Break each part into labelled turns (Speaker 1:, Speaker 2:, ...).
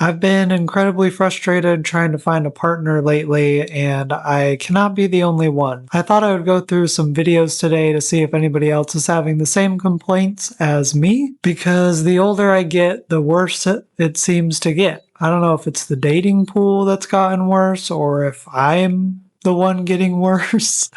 Speaker 1: I've been incredibly frustrated trying to find a partner lately, and I cannot be the only one. I thought I would go through some videos today to see if anybody else is having the same complaints as me, because the older I get, the worse it seems to get. I don't know if it's the dating pool that's gotten worse or if I'm the one getting worse.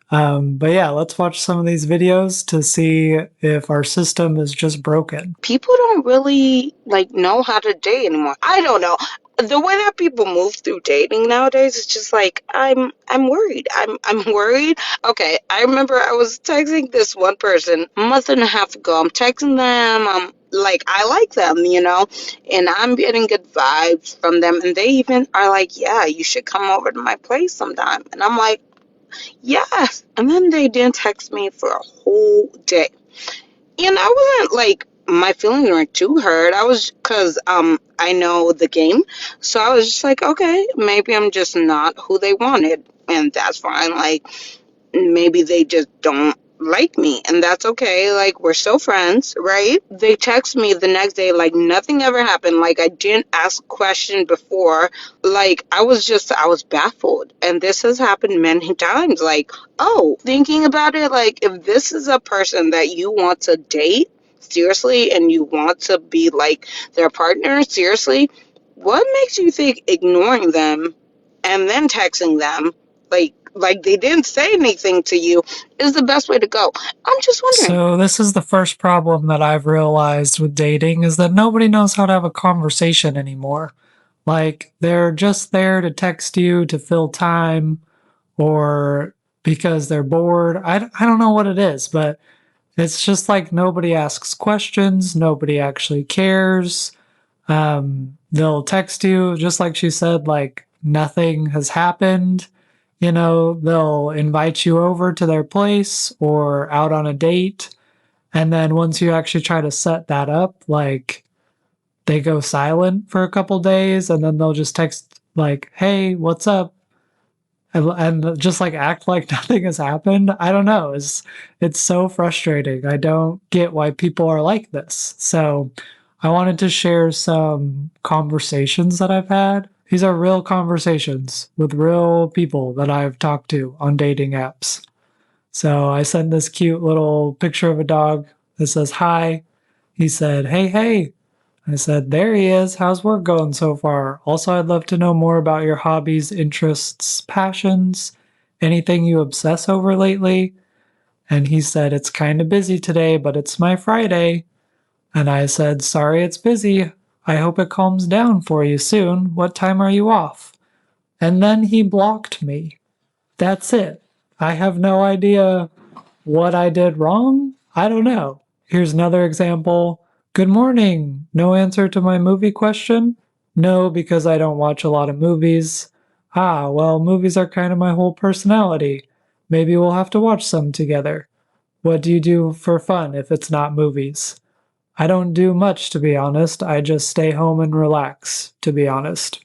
Speaker 1: But yeah, let's watch some of these videos to see if our system is just broken.
Speaker 2: People don't really know how to date anymore. I don't know. The way that people move through dating nowadays is just like I'm worried. I'm worried. Okay, I remember I was texting this one person a month and a half ago. I'm texting them. I like them, and I'm getting good vibes from them. And they even are like, yeah, you should come over to my place sometime. And I'm like, yes. And then they didn't text me for a whole day. And I wasn't my feelings weren't too hurt. I was because I know the game, so I was just like, okay, maybe I'm just not who they wanted, and that's fine. Like maybe they just don't like me, and that's okay. Like we're still friends, right? They text me the next day like nothing ever happened. Like I didn't ask a question before. I was baffled, and this has happened many times. Like, oh, thinking about it, like if this is a person that you want to date seriously and you want to be like their partner seriously, what makes you think ignoring them and then texting them like they didn't say anything to you is the best way to go? I'm just wondering.
Speaker 1: So this is the first problem that I've realized with dating is that nobody knows how to have a conversation anymore. Like they're just there to text you to fill time or because they're bored. I don't know what it is, but it's just like nobody asks questions, nobody actually cares. They'll text you just like she said, like nothing has happened. They'll invite you over to their place or out on a date. And then once you actually try to set that up, like they go silent for a couple days and then they'll just text like, hey, what's up? And just like act like nothing has happened. I don't know. It's so frustrating. I don't get why people are like this. So I wanted to share some conversations that I've had. These are real conversations with real people that I've talked to on dating apps. So I sent this cute little picture of a dog that says hi. He said, hey, hey. I said, there he is. How's work going so far? Also, I'd love to know more about your hobbies, interests, passions, anything you obsess over lately. And he said, it's kind of busy today, but it's my Friday. And I said, sorry it's busy. I hope it calms down for you soon. What time are you off? And then he blocked me. That's it. I have no idea what I did wrong. I don't know. Here's another example. Good morning. No answer to my movie question? No, because I don't watch a lot of movies. Ah, well, movies are kind of my whole personality. Maybe we'll have to watch some together. What do you do for fun if it's not movies? I don't do much, to be honest. I just stay home and relax, to be honest.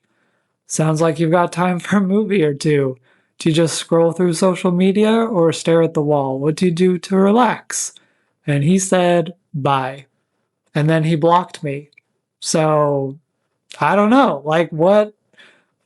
Speaker 1: Sounds like you've got time for a movie or two. Do you just scroll through social media or stare at the wall? What do you do to relax? And he said, bye. And then he blocked me. So, I don't know. Like, what?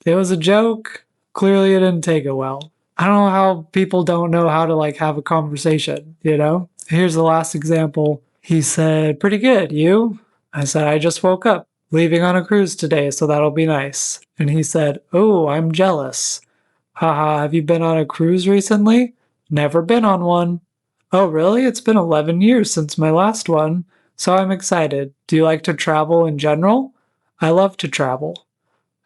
Speaker 1: It was a joke. Clearly, it didn't take it well. I don't know how people don't know how to, like, have a conversation, you know? Here's the last example. He said, pretty good, you? I said, I just woke up, leaving on a cruise today, so that'll be nice. And he said, oh, I'm jealous. Haha, have you been on a cruise recently? Never been on one. Oh, really? It's been 11 years since my last one. So I'm excited. Do you like to travel in general? I love to travel.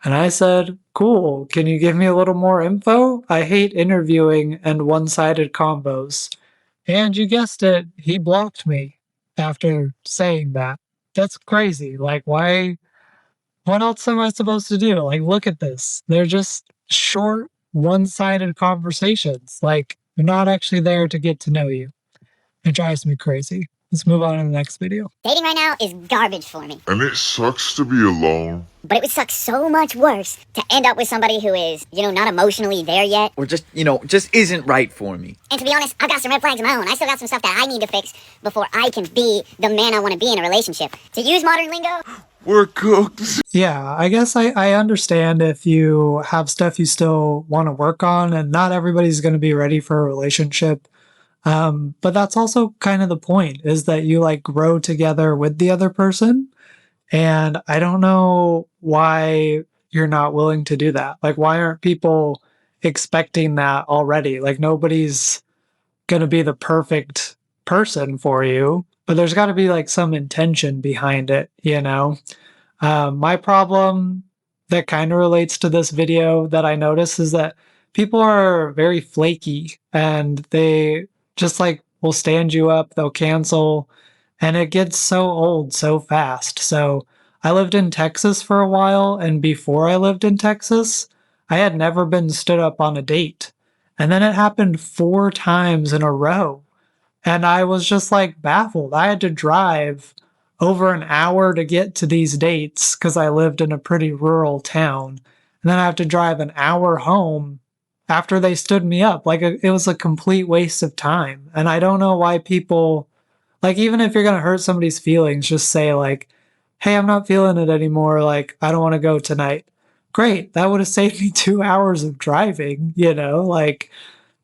Speaker 1: And I said, cool. Can you give me a little more info? I hate interviewing and one-sided combos. And you guessed it, he blocked me after saying that. That's crazy. Like, why? What else am I supposed to do? Like, look at this. They're just short, one-sided conversations. Like, they're not actually there to get to know you. It drives me crazy. Let's move on to the next video.
Speaker 3: Dating right now is garbage for me.
Speaker 4: And it sucks to be alone.
Speaker 3: But it would suck so much worse to end up with somebody who is, not emotionally there yet.
Speaker 5: Or just isn't right for me.
Speaker 3: And to be honest, I've got some red flags of my own. I still got some stuff that I need to fix before I can be the man I want to be in a relationship. To use modern lingo,
Speaker 4: We're cooked.
Speaker 1: Yeah, I guess I understand if you have stuff you still want to work on, and not everybody's going to be ready for a relationship. But that's also kind of the point, is that you like grow together with the other person. And I don't know why you're not willing to do that. Like, why aren't people expecting that already? Like, nobody's going to be the perfect person for you, but there's got to be like some intention behind it, you know? My problem that kind of relates to this video that I notice is that people are very flaky and they just like will stand you up, they'll cancel, and it gets so old so fast. So I lived in Texas for a while, and before I lived in Texas, I had never been stood up on a date. And then it happened 4 times in a row. And I was just like baffled. I had to drive over an hour to get to these dates because I lived in a pretty rural town. And then I have to drive an hour home after they stood me up. Like it was a complete waste of time. And I don't know why people, like, even if you're going to hurt somebody's feelings, just say, like, hey, I'm not feeling it anymore. Like, I don't want to go tonight. Great. That would have saved me 2 hours of driving, you know? Like,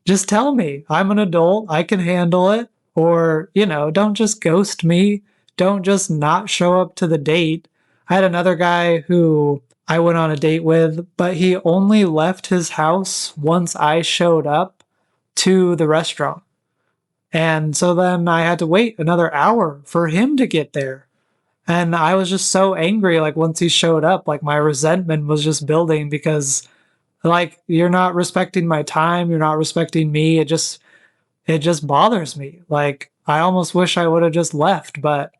Speaker 1: just tell me I'm an adult, I can handle it. Or, you know, don't just ghost me. Don't just not show up to the date. I had another guy who I went on a date with, but he only left his house once I showed up to the restaurant. And so then I had to wait another hour for him to get there. And I was just so angry. Like, once he showed up, like, my resentment was just building because, like, you're not respecting my time, you're not respecting me. It just bothers me. Like, I almost wish I would have just left, but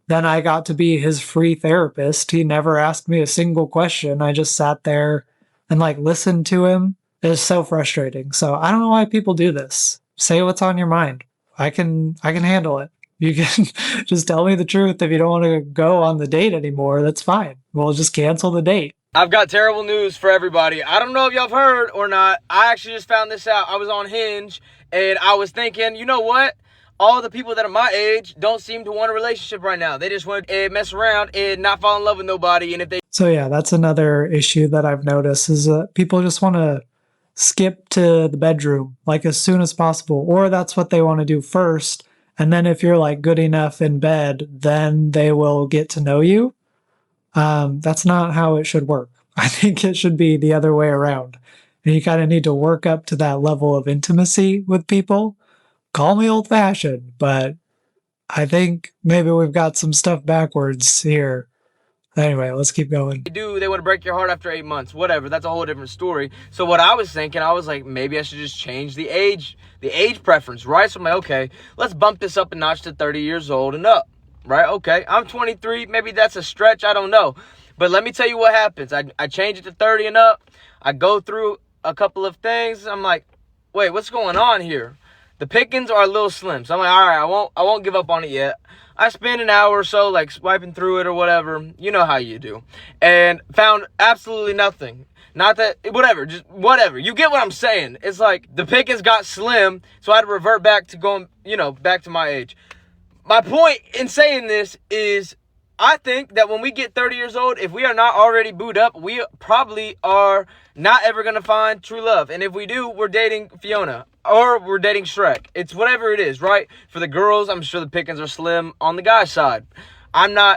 Speaker 1: then I got to be his free therapist. He never asked me a single question. I just sat there and like listened to him. It's so frustrating. So I don't know why people do this. Say what's on your mind. I can handle it. You can just tell me the truth. If you don't want to go on the date anymore, that's fine. We'll just cancel the date.
Speaker 6: I've got terrible news for everybody. I don't know if y'all have heard or not. I actually just found this out. I was on Hinge and I was thinking, you know what? All the people that are my age don't seem to want a relationship right now. They just want to mess around and not fall in love with nobody. And if they
Speaker 1: So yeah, that's another issue that I've noticed is that people just want to skip to the bedroom like as soon as possible, or that's what they want to do first. And then if you're like good enough in bed, then they will get to know you. That's not how it should work. I think it should be the other way around. And you kind of need to work up to that level of intimacy with people. Call me old fashioned, but I think maybe we've got some stuff backwards here. Anyway, let's keep going.
Speaker 6: do, they want to break your heart after 8 months, whatever. That's a whole different story. So what I was thinking, I was like, maybe I should just change the age preference, right? So I'm like, okay, let's bump this up a notch to 30 years old and up, right? Okay, I'm 23. Maybe that's a stretch. I don't know. But let me tell you what happens. I change it to 30 and up. I go through a couple of things. I'm like, wait, what's going on here? The pickings are a little slim. So I'm like, all right, I won't give up on it yet. I spent an hour or so like swiping through it or whatever. You know how you do. And found absolutely nothing. Not that, whatever, just whatever. You get what I'm saying. It's like the pickings got slim, so I had to revert back to going, back to my age. My point in saying this is I think that when we get 30 years old, if we are not already booed up, we probably are not ever going to find true love. And if we do, we're dating Fiona or we're dating Shrek. It's whatever it is, right? For the girls, I'm sure the pickings are slim on the guy's side.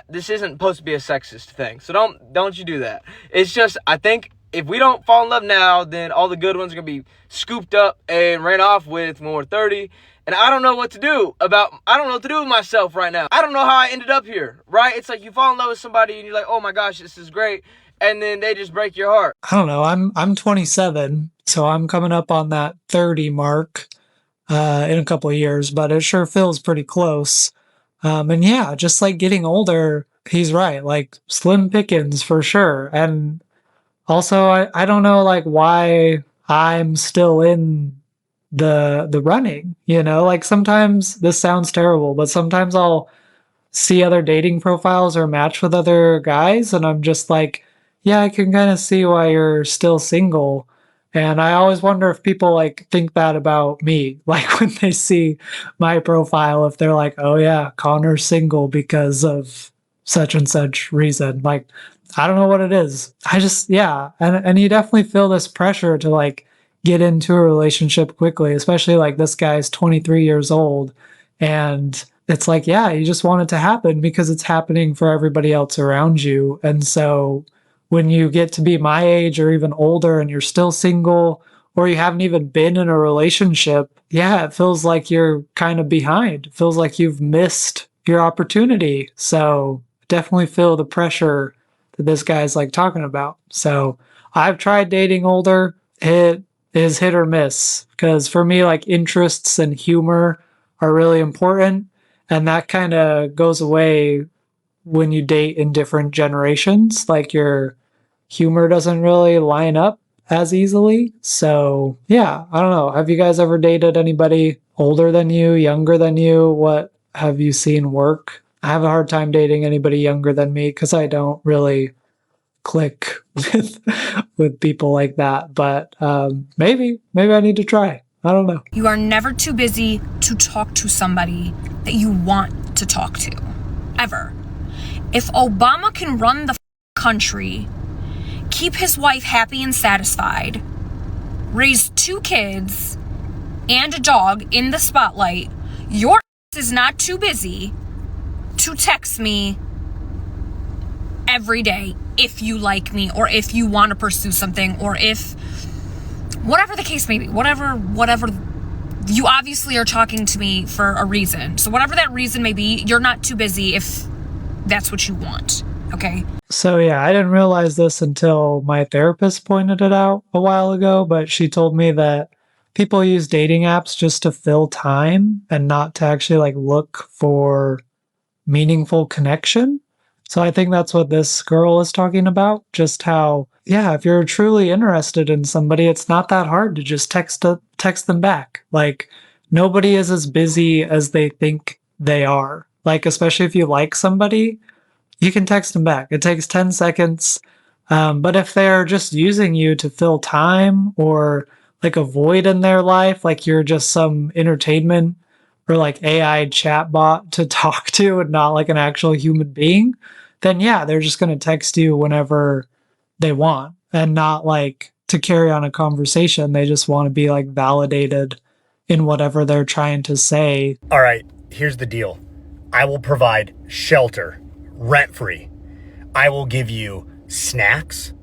Speaker 6: This isn't supposed to be a sexist thing. So don't you do that. It's just, I think if we don't fall in love now, then all the good ones are going to be scooped up and ran off with when we're 30. And I don't know what to do with myself right now. I don't know how I ended up here, right? It's like you fall in love with somebody and you're like, oh my gosh, this is great. And then they just break your heart.
Speaker 1: I don't know. I'm 27, so I'm coming up on that 30 mark in a couple of years, but it sure feels pretty close. And yeah, just like getting older, he's right. Like slim pickings for sure. And also, I don't know like why I'm still in the running, like sometimes this sounds terrible, but sometimes I'll see other dating profiles or match with other guys and I'm just like, yeah, I can kind of see why you're still single. And I always wonder if people like think that about me, like when they see my profile, if they're like, oh yeah, Connor's single because of such and such reason. Like, I don't know what it is. I just, yeah. And you definitely feel this pressure to like get into a relationship quickly, especially like this guy's 23 years old. And it's like, yeah, you just want it to happen because it's happening for everybody else around you. And so when you get to be my age or even older and you're still single or you haven't even been in a relationship, yeah, it feels like you're kind of behind. It feels like you've missed your opportunity. So definitely feel the pressure that this guy's like talking about. So I've tried dating older. It is hit or miss because for me, like interests and humor are really important. And that kind of goes away when you date in different generations. Like your humor doesn't really line up as easily. So yeah, I don't know. Have you guys ever dated anybody older than you, younger than you? What have you seen work? I have a hard time dating anybody younger than me because I don't really click with people like that. But maybe I need to try. I don't know.
Speaker 7: You are never too busy to talk to somebody that you want to talk to, ever. If Obama can run the country, keep his wife happy and satisfied, raise 2 kids and a dog in the spotlight, your is not too busy to text me every day if you like me or if you want to pursue something or if whatever the case may be, whatever you obviously are talking to me for a reason. So whatever that reason may be, you're not too busy if that's what you want. Okay.
Speaker 1: So yeah, I didn't realize this until my therapist pointed it out a while ago, but she told me that people use dating apps just to fill time and not to actually like look for meaningful connection. So I think that's what this girl is talking about. Just how, yeah, if you're truly interested in somebody, it's not that hard to just text them back. Like nobody is as busy as they think they are. Like, especially if you like somebody, you can text them back. It takes 10 seconds. But if they're just using you to fill time or like a void in their life, like you're just some entertainment or like AI chatbot to talk to and not like an actual human being, then yeah, they're just going to text you whenever they want and not like to carry on a conversation. They just want to be like validated in whatever they're trying to say.
Speaker 8: All right, here's the deal. I will provide shelter, rent-free. I will give you snacks,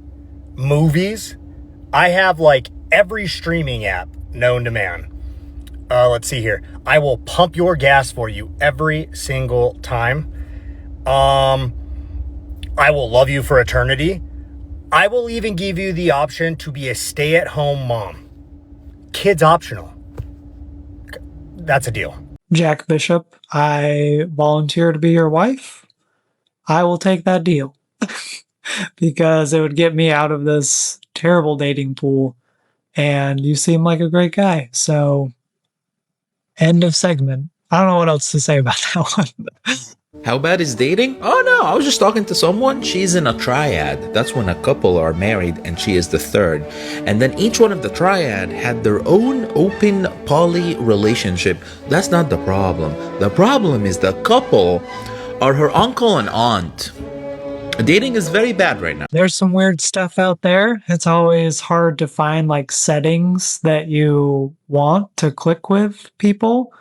Speaker 8: movies. I have like every streaming app known to man. Let's see here. I will pump your gas for you every single time. I will love you for eternity. I will even give you the option to be a stay-at-home mom. Kids optional. That's a deal.
Speaker 1: Jack Bishop, I volunteer to be your wife. I will take that deal because it would get me out of this terrible dating pool. And you seem like a great guy. So, end of segment. I don't know what else to say about that one.
Speaker 9: How bad is dating? Oh no, I was just talking to someone. She's in a triad. That's when a couple are married and she is the third. And then each one of the triad had their own open poly relationship. That's not the problem. The problem is the couple are her uncle and aunt. Dating is very bad right now.
Speaker 1: There's some weird stuff out there. It's always hard to find like settings that you want to click with people.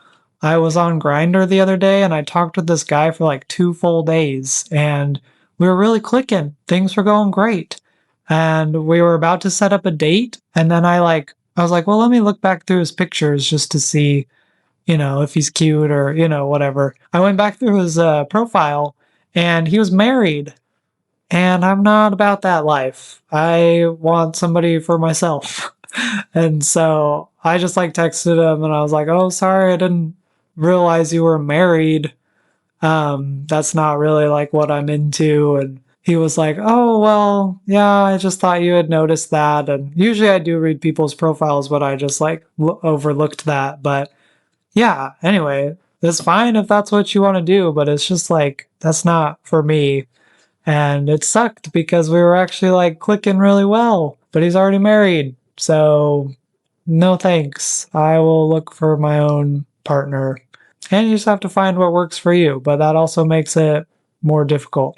Speaker 1: I was on Grindr the other day and I talked with this guy for like 2 full days and we were really clicking. Things were going great. And we were about to set up a date. And then I was like, well, let me look back through his pictures just to see, if he's cute or, whatever. I went back through his profile and he was married. And I'm not about that life. I want somebody for myself. And so I just texted him and I was like, oh, sorry, I didn't realize you were married. That's not really what I'm into. And he was like, oh, well, yeah, I just thought you had noticed that. And usually I do read people's profiles, but I just overlooked that. But yeah, anyway, it's fine if that's what you want to do, but it's just that's not for me. And it sucked because we were actually clicking really well, but he's already married. So no thanks. I will look for my own partner. And you just have to find what works for you. But that also makes it more difficult.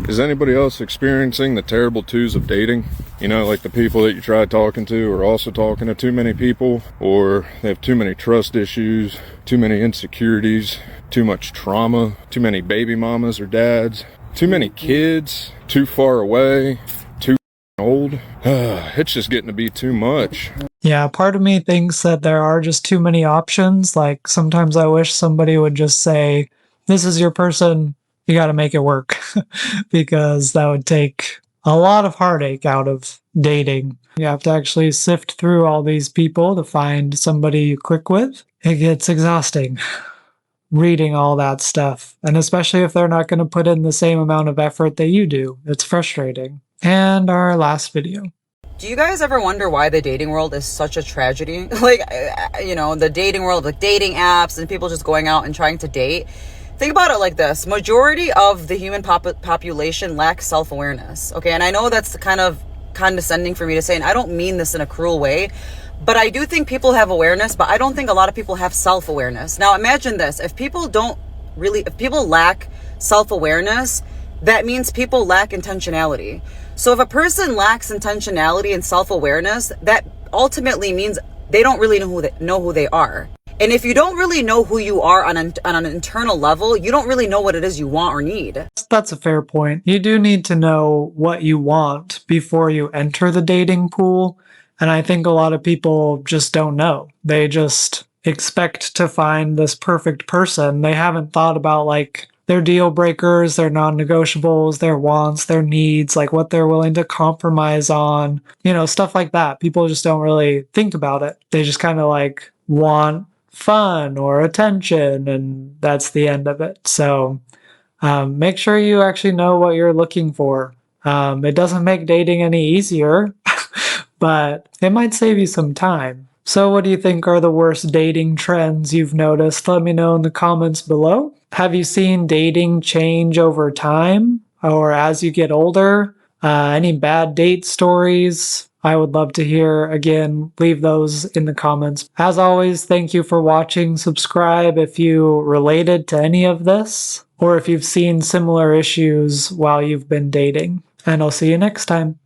Speaker 10: Is anybody else experiencing the terrible twos of dating? You know, like the people that you try talking to are also talking to too many people, or they have too many trust issues, too many insecurities, too much trauma, too many baby mamas or dads, too many kids, too far away, too old. It's just getting to be too much.
Speaker 1: Yeah, part of me thinks that there are just too many options. Like sometimes I wish somebody would just say, this is your person, you got to make it work, because that would take a lot of heartache out of dating. You have to actually sift through all these people to find somebody you click with. It gets exhausting reading all that stuff, and especially if they're not going to put in the same amount of effort that you do. It's frustrating. And our last video.
Speaker 11: Do you guys ever wonder why the dating world is such a tragedy? Like, you know, the dating world, like dating apps and people just going out and trying to date. Think about it like this. Majority of the human population lacks self-awareness. Okay, and I know that's kind of condescending for me to say, and I don't mean this in a cruel way, but I do think people have awareness, but I don't think a lot of people have self-awareness. Now imagine this. If people lack self-awareness, that means people lack intentionality. So if a person lacks intentionality and self-awareness, that ultimately means they don't really know who they are. And if you don't really know who you are on an internal level, you don't really know what it is you want or need.
Speaker 1: That's a fair point. You do need to know what you want before you enter the dating pool. And I think a lot of people just don't know. They just expect to find this perfect person. They haven't thought about like their deal breakers, their non-negotiables, their wants, their needs, like what they're willing to compromise on, you know, stuff like that. People just don't really think about it. They just kind of like want fun or attention, and that's the end of it. So make sure you actually know what you're looking for. It doesn't make dating any easier, but it might save you some time. So what do you think are the worst dating trends you've noticed? Let me know in the comments below. Have you seen dating change over time or as you get older? Any bad date stories? I would love to hear. Again, leave those in the comments. As always, thank you for watching. Subscribe if you related to any of this, or if you've seen similar issues while you've been dating. And I'll see you next time.